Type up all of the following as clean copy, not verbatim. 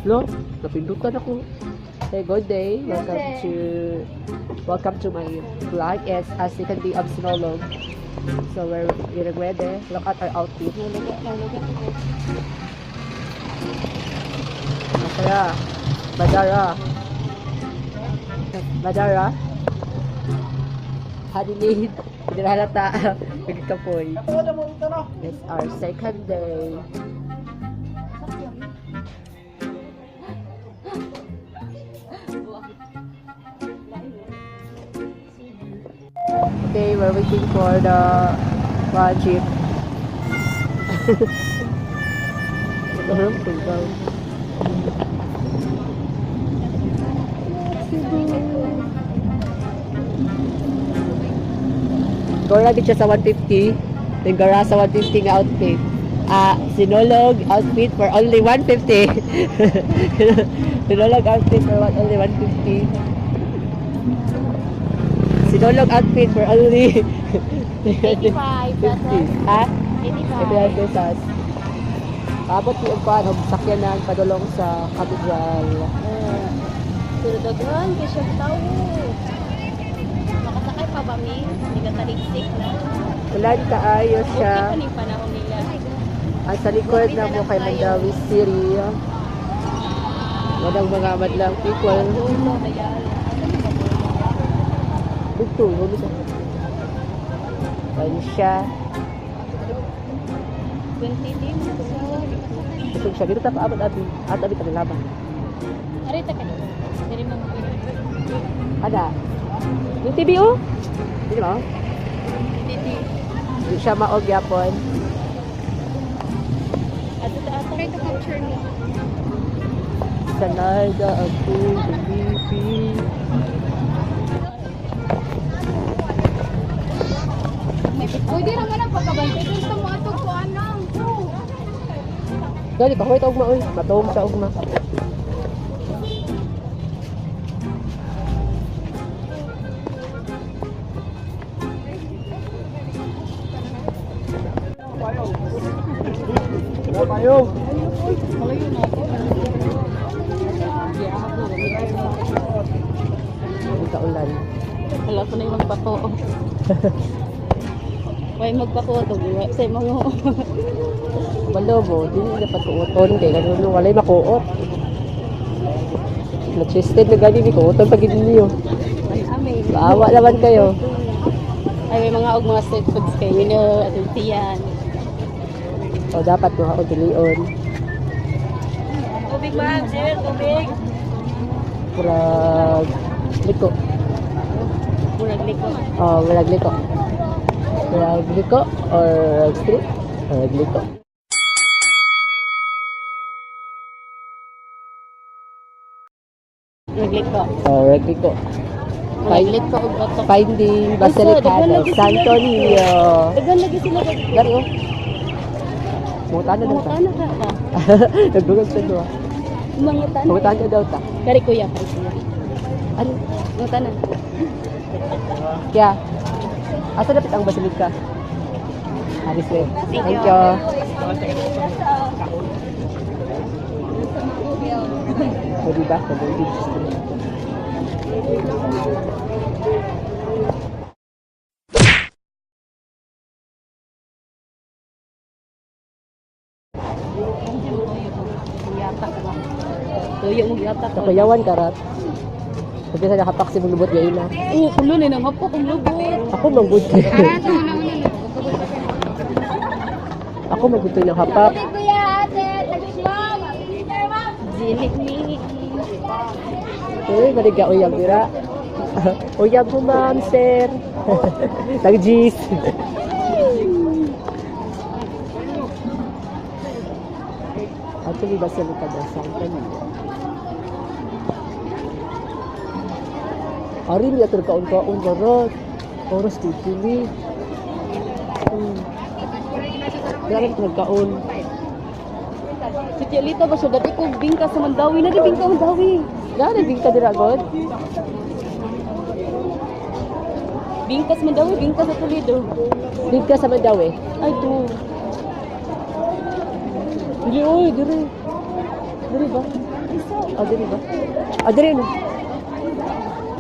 Lo, napindutan ako. Hey, good day. Welcome to my vlog. It's a second day of Sinulog. So we're getting ready. Look at our outfit. Masaya. Madara. Hadilid. Hindi na halata. Nagkapoy. It's our second day. Okay, we're waiting for the jeep. Gora lagi siya sa 150. Yung gara sa 150 nga outfit. Sinulog outfit for only 150. Sinulog outfit for only 150. Sinulog outfit for only 85 pesos. Ha? 85 pesos. Abot yung upan, sakyanan, padulong sa katedral. Surudogon, kasi tao. Makasakay pa ba, Mi? Hindi ka taliksik na. Wala di kaayos siya. Okay pa ni panahon nila. Ang sa likod na mo kay Mandawi City. Walang mga madlang people. Ito, huwag siya. Ayun siya. 20 din. Ito siya. Dito tayo paabot natin. At abit ang laban. Arita ka dito. Dari mo. Ada. Yung TV oh. Hindi mo? Hindi siya maog yapon. Ato try to capture me. Sanarga ako, baby. Pwede naman ang pagkabantay kung sa mga tugpuan lang. Gali, kahoy ito ugma, oy. Matuom sa ugma. Payong! Hindi ka ulan. Wala ko na yung magpako. May magpako ito. Sa mga... Malobo, hindi na patuuton kay ganun walay makuot. Nag-twisted na gani ni kuoton pag niyo. Baawa naman kayo. Ay may mga street foods kayo na adultian. O dapat mga pilion. Tubig ba? Sir, tubig. Murag liko. Murag liko. Oh, murag liko. Murag liko or street? Murag liko. Nagliko. Oh, murag liko. Nagliko og batok. Finding Basilicata, Santo Niño. Dagan lagi sila. Dari oh. Mungutan na daw ta. Mungutan na ka. Nagdugag sa doon. Mungutan. Mungutan na daw ta. Kari kuya, kari kuya. Ano? Mungutan na. Kaya, asa dapat ang Basilica? Aris eh. Thank you. O diba? Tuyo mo gyata. Kakuyawan karat. Pagka sa nakapak si mong lubot gayon na. Oo, kulo ni nang hapok ang lubot. Ako manggod ka. Ako manggod ng hapak. Zilik ni. Uy, mariga uyab dira. Uyab mo ma'am, sir. Nag-jeez. Actually, Basilica daw sa kanila. Ari niya terkaon-kaon garot. Oras ko pili. Kaya nagkaon. Si Tialita ba siya dati ko bingka sa Mandawi na di bingka Mandawi. Gana bingka dira god. Bingka sa Mandawi, bingka sa Toledo. Bingka sa Mandawi. Ay to. Dili oy, diri. Diri ba? Ah, diri ba? Ah, diri.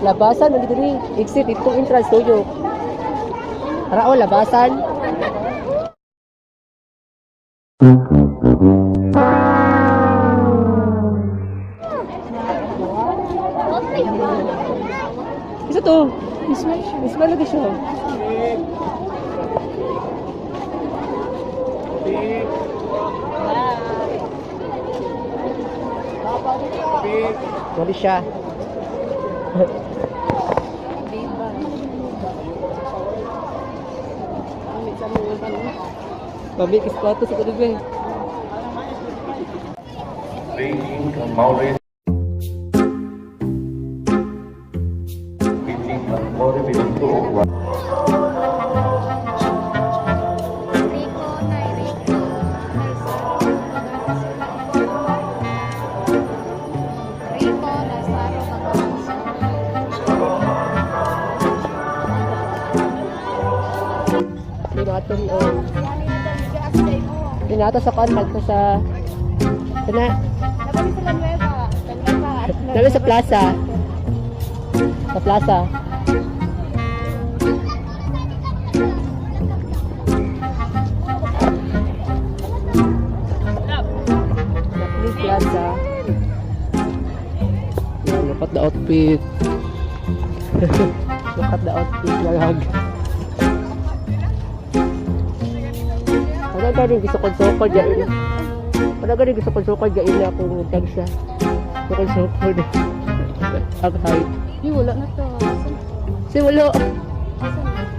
Labasan, dali diri. Exit, itong entrance tuyo. Rao, labasan. Isa to. Ismail lagi siya. Mali siya. Pabik sepatu sa kudu gue. Beijing ke Mauritius. Beijing ke Mauritius. Pinato sa kontak ko sa Nabi sa plaza. Sa plaza. Sa plaza. Dapat na outfit. Dapat na outfit lang. Ano ka rin gusto kong sokol dyan? Ano ka rin gusto kong sokol dyan na akong tag siya? Gusto kong sokol na. Ang height. Wala na to. Kasi wala.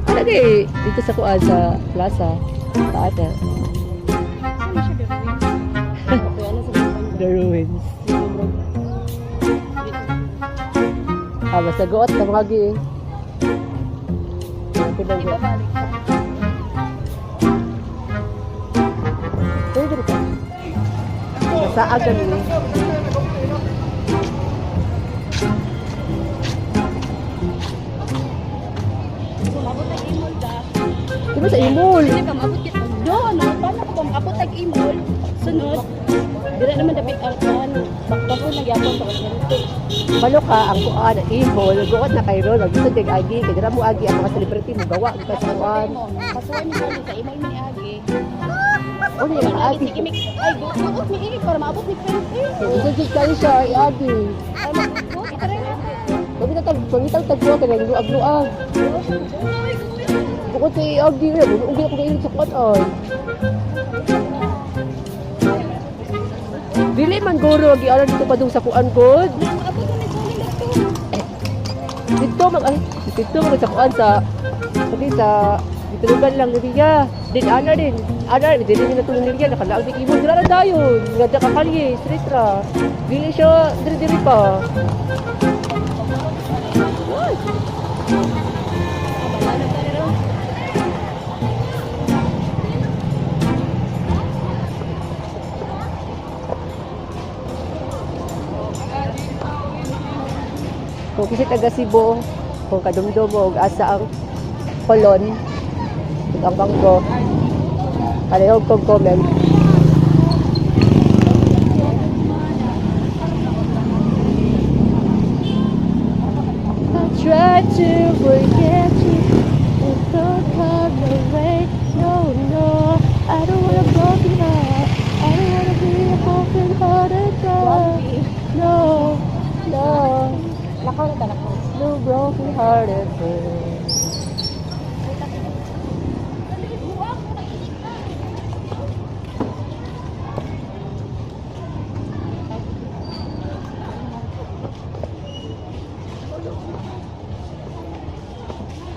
Ano ka eh? Dito sa kuan sa plaza. Saan na? The ruins. Basta goot na mga gi eh. Ibabalik ka. Pwede ka. Basta agad eh. Mabot ang imol ka. Di ba sa imol? Hindi ka mabot kita. Doon, paano ka ba mabot ang imol? Sunod. Dira naman dapat ang bakbako nagyapon sa kanto. Palo ka ang kuan imol, goot na kay Ron, gusto dig agi, kay dira mo agi ang mga celebrity mo gawa ang kasuan. Kasuan mo sa imol ni agi. Uni ang agi. Ay, gusto mi igi para maabot ni friend. Sige kali siya ay agi. Ay, mabuto, itara. Pagitang tagwa ka ng luag-luag. Bukod sa agi na, bunugi ako kayo sa kuan ay. Dili man guro agi aran dito padung sa kuan god. Maabot ni Soli dito. Dito mag sa kuan sa ditulugan lang niya. Din ana din ni natulong niya nakalaag ni imo dira ra dayon. Ngada ka kalye, street ra. Dili siya diri pa. Kung kasi taga Cebu, kung kadumdum mo, asa ang kolon, ang bangko, kanilog kong comment. I try to forget you, but don't come away. No, no, I don't wanna broken heart. I don't wanna be a broken hearted girl. No, no. Lakaw na talak ko. No broken hearted girl.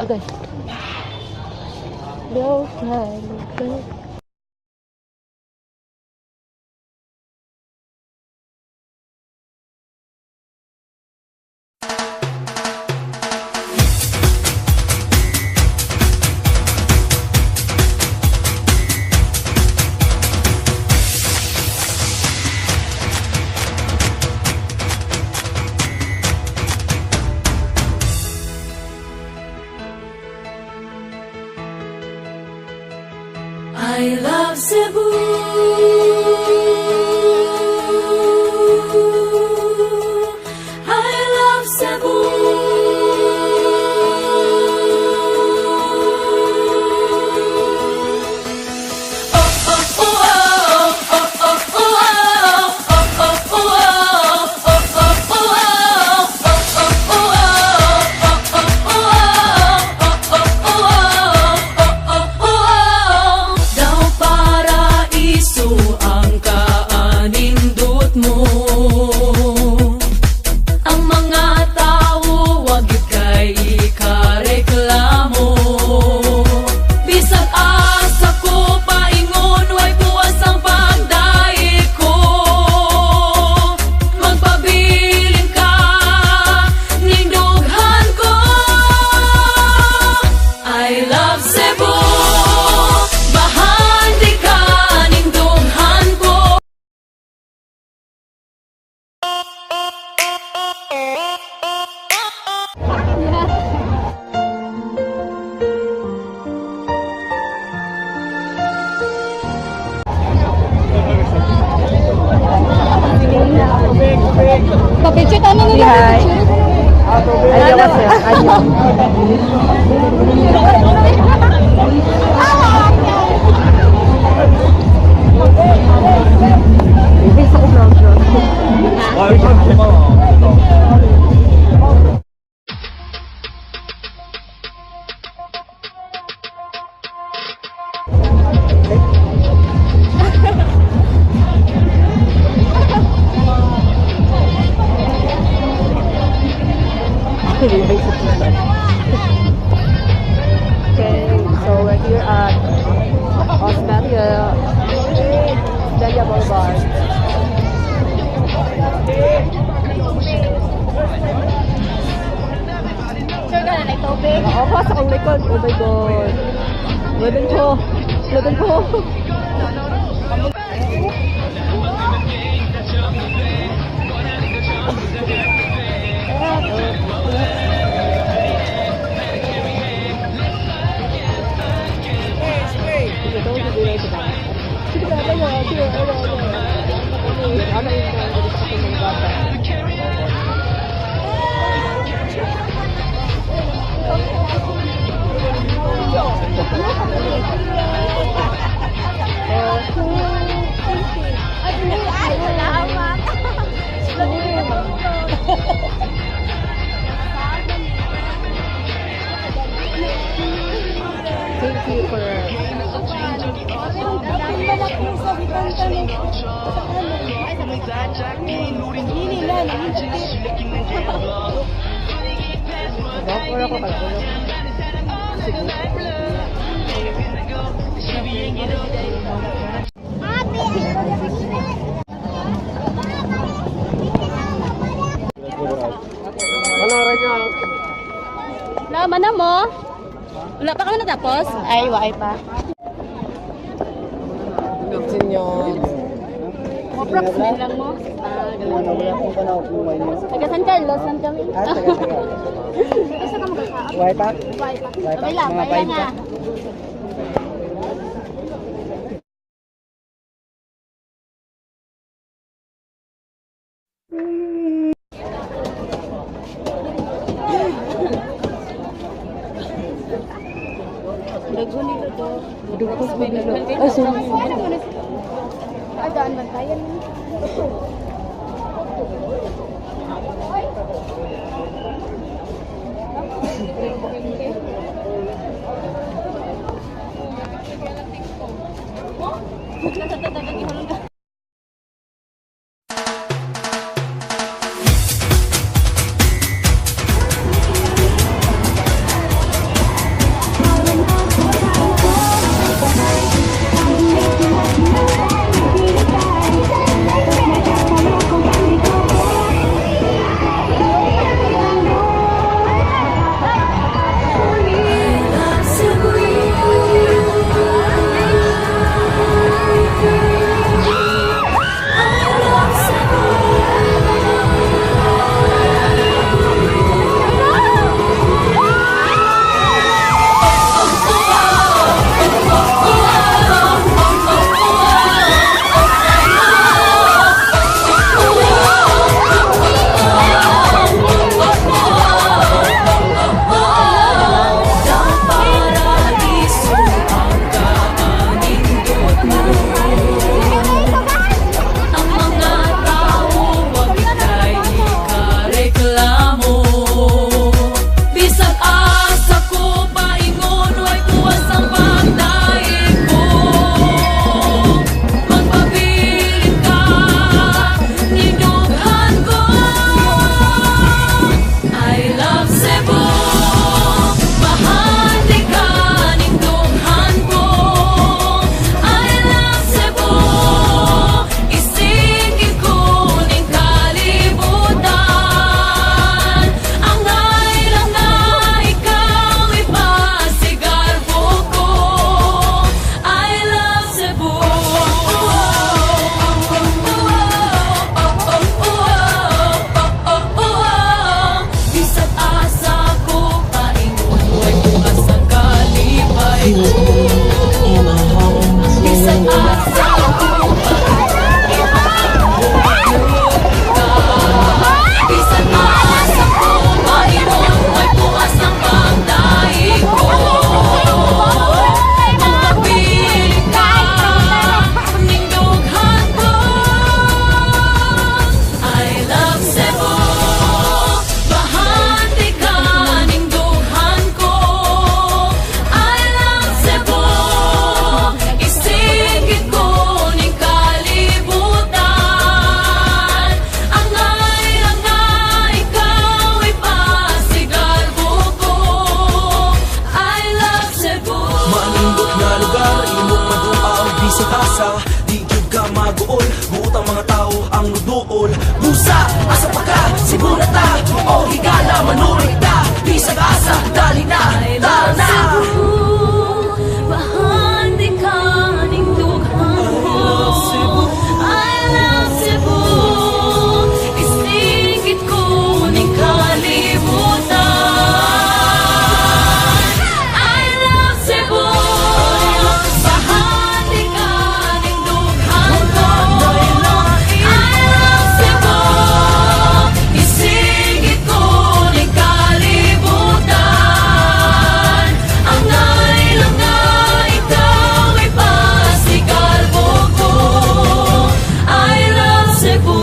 Okay. No time to go. I love. love, Cebu. Isa ko vlog vlog. Okay, so we're here at Osmeria Boulevard. Sure ka na nagtubig? Ako sa akong likod. Oh my God. Loading ko. Loading ko. Thank you for Laman na mo? Wala pa kami natapos? Ay, waay pa. Approximate lang mo? Taga San Carlos, San kami? Asa ka magkakaap? Why pa? Waay pa. Waay pa? Okay lang, Mga waay lang five nga. Dago nila to. Dago sa nila. Ay, sorry. Ay, daan man tayo. Busa, asa pa ka, simulan ta. O higala, manulit ta. Bisag asa, dali na, tara na. Bahandi ka ning dughan ko. I love Cebu. Isingit ko ning kalibutan. I love Cebu. Bahandi ka ning dughan ko. I love Cebu. Isingit ko ning kalibutan. Ang nailang nga ikaw ay pasigalbo ko. I love Cebu.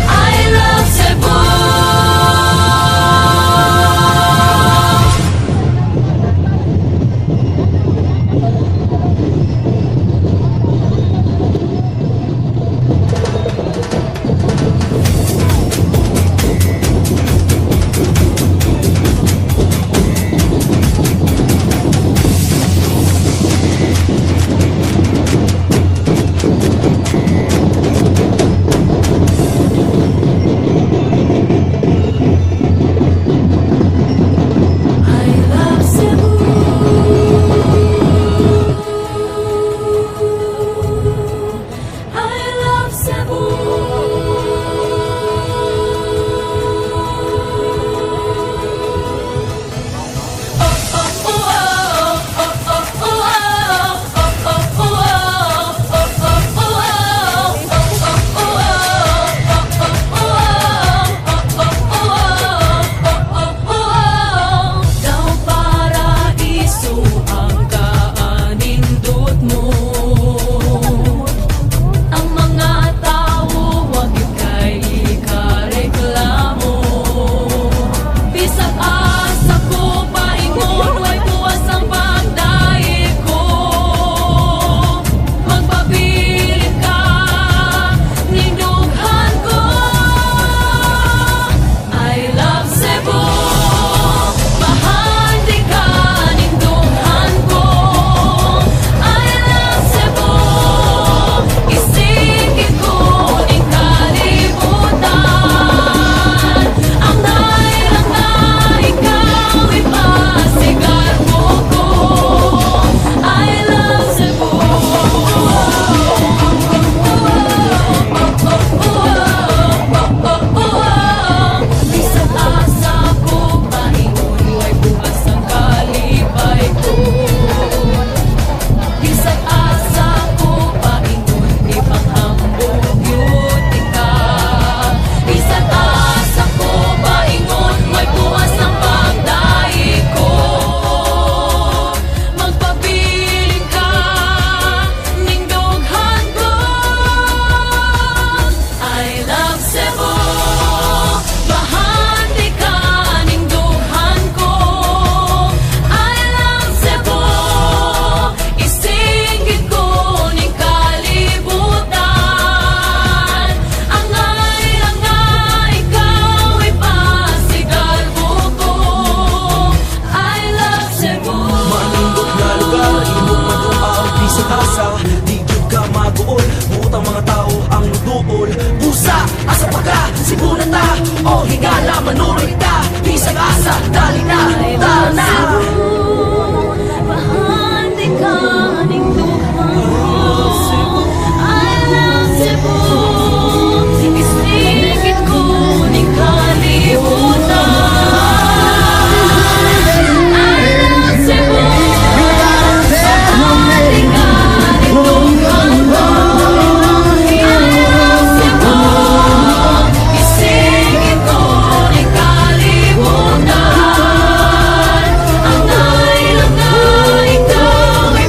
I love Cebu. I love Cebu. I love Cebu. Daw paraiso ang kaanindot mo. Ang mga tao wag ikay ikareklamo. Bisag asa ko paingon way buwas ang pagdaig ko. Magpabilin ka ning dughan ko. I love Cebu. Bahandi ka ning dughan ko. I love Cebu. Isingit ko ning kalibutan. Ang nailang nga ikaw ay pasigalbo ko. I love Cebu. Bisag asa ko paingon way bukas ang kalipay ko. Bisag asa ko paingon ipanghambog yun ka. Bisag asa ko paingon way bukas ang pagdaig ko. Magpabilin ka ning dughan ko. I love Cebu. Bahandi ka ning dughan ko. I love Cebu. Isingit ko ning kalibutan. Ang nailang nga ikaw ay pasigalbo ko. I love Cebu. Manindot nga lugar, imong maduaw, bisag asa. Di gyud ka maguol, buot ang mga tao ang nuduol. Busa, asa pa ka, simulan ta. O higala, manulit ta. Bisag asa, dali na, tara na. Bahandi ka ning dughan ko. I love Cebu. Isingit ko ning kalibutan. I love Cebu. Bahandi ka ning dughan ko. I love Cebu. Isingit ko ning kalibutan. Ang nailang nga ikaw ay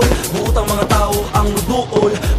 maguol, buot ang mga tao ang nuduol.